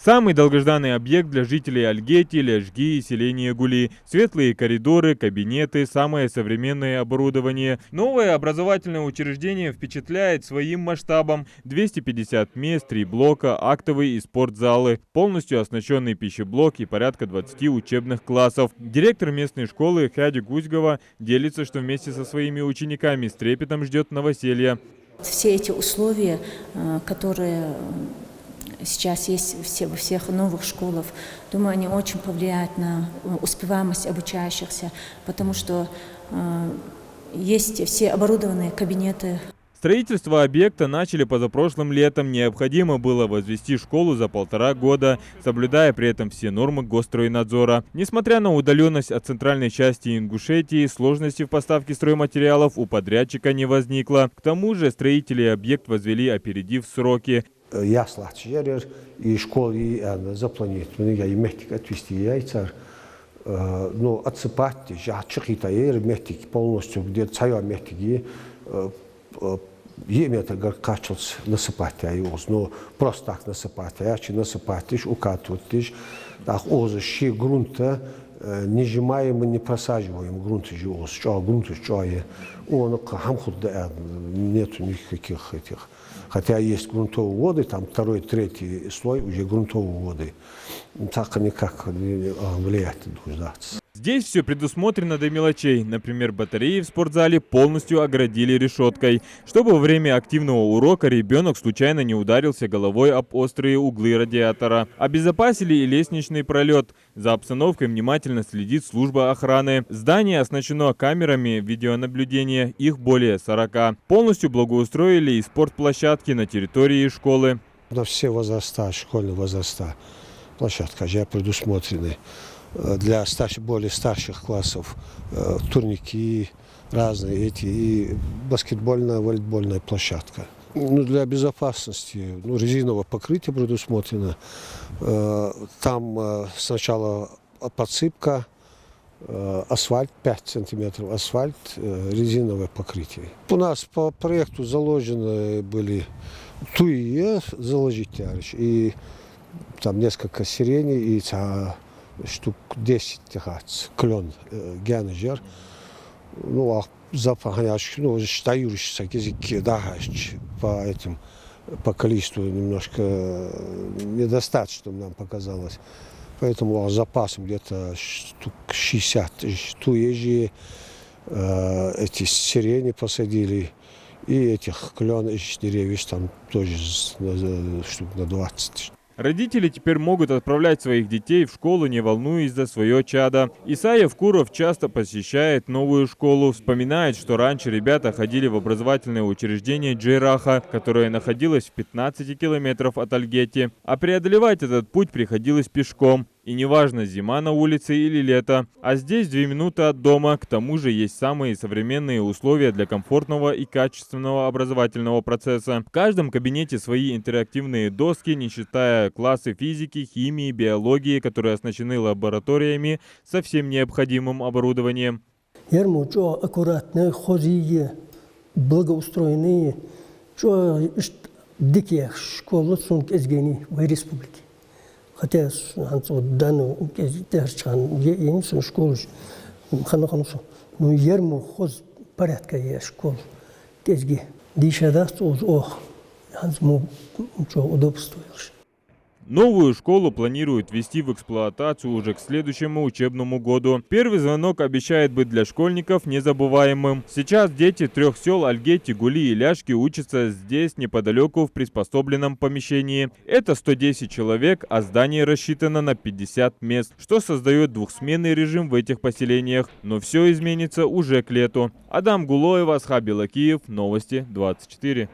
Самый долгожданный объект для жителей Альгети, Ляжги и селения Гули. Светлые коридоры, кабинеты, самое современное оборудование. Новое образовательное учреждение впечатляет своим масштабом. 250 мест, 3 блока, актовые и спортзалы. Полностью оснащенный пищеблок и порядка 20 учебных классов. Директор местной школы Хяди Гузьгова делится, что вместе со своими учениками с трепетом ждет новоселья. Все эти условия, которые сейчас есть во всех новых школах, думаю, они очень повлияют на успеваемость обучающихся, потому что есть все оборудованные кабинеты. Строительство объекта начали позапрошлым летом. Необходимо было возвести школу за 1,5 года, соблюдая при этом все нормы Госстройнадзора. Несмотря на удаленность от центральной части Ингушетии, сложности в поставке стройматериалов у подрядчика не возникло. К тому же строители объект возвели, опередив сроки. И школы запланированы, я мехтик отвести яйцар, но отсыпать, я чехитаер мехтик полностью, где цая мехтики, это качался насыпать, но просто так насыпать, чи насыпать, укатывать, так щи грунта не сжимаем и не просаживаем грунт, грунт, он нету никаких этих. Хотя есть грунтовые воды, там 2-й, 3-й слой уже грунтовые воды. Так никак не влияет нуждаться. Здесь все предусмотрено до мелочей. Например, батареи в спортзале полностью оградили решеткой, чтобы во время активного урока ребенок случайно не ударился головой об острые углы радиатора. Обезопасили и лестничный пролет. За обстановкой внимательно следит служба охраны. Здание оснащено камерами видеонаблюдения, их более 40. Полностью благоустроили и спортплощадки на территории школы. На все возраста, школьные возраста, площадка же предусмотрены. Для более старших классов турники разные эти и баскетбольная, волейбольная площадка. Для безопасности резиновое покрытие предусмотрено. Там сначала подсыпка, асфальт 5 сантиметров, асфальт, резиновое покрытие. У нас по проекту заложены были туи заложить и там несколько сирени и штук 10 клен генежер. Ну, а запах, считающийся языки, да, по количеству немножко недостаточно нам показалось. Поэтому запасом где-то штук 60 туежи, эти сирени посадили. И этих клен деревьев там тоже штук на 20. Родители теперь могут отправлять своих детей в школу, не волнуясь за свое чадо. Исаев Куров часто посещает новую школу. Вспоминает, что раньше ребята ходили в образовательное учреждение Джейраха, которое находилось в 15 километров от Альгети. А преодолевать этот путь приходилось пешком. И неважно, зима на улице или лето. А здесь 2 минуты от дома. К тому же есть самые современные условия для комфортного и качественного образовательного процесса. В каждом кабинете свои интерактивные доски, не считая классы физики, химии, биологии, которые оснащены лабораториями со всем необходимым оборудованием. Аккуратные, ходие, благоустроенные, дикие школы в республике. Хотя данную школу, но ерму хоз порядка есть школу. Кезги дишадаст удобство. Новую школу планируют ввести в эксплуатацию уже к следующему учебному году. Первый звонок обещает быть для школьников незабываемым. Сейчас дети 3 сел Альгети, Гули и Ляжки учатся здесь, неподалеку, в приспособленном помещении. Это 110 человек, а здание рассчитано на 50 мест, что создает двухсменный режим в этих поселениях. Но все изменится уже к лету. Адам Гулоев, Асхаб Белакиев, Новости 24.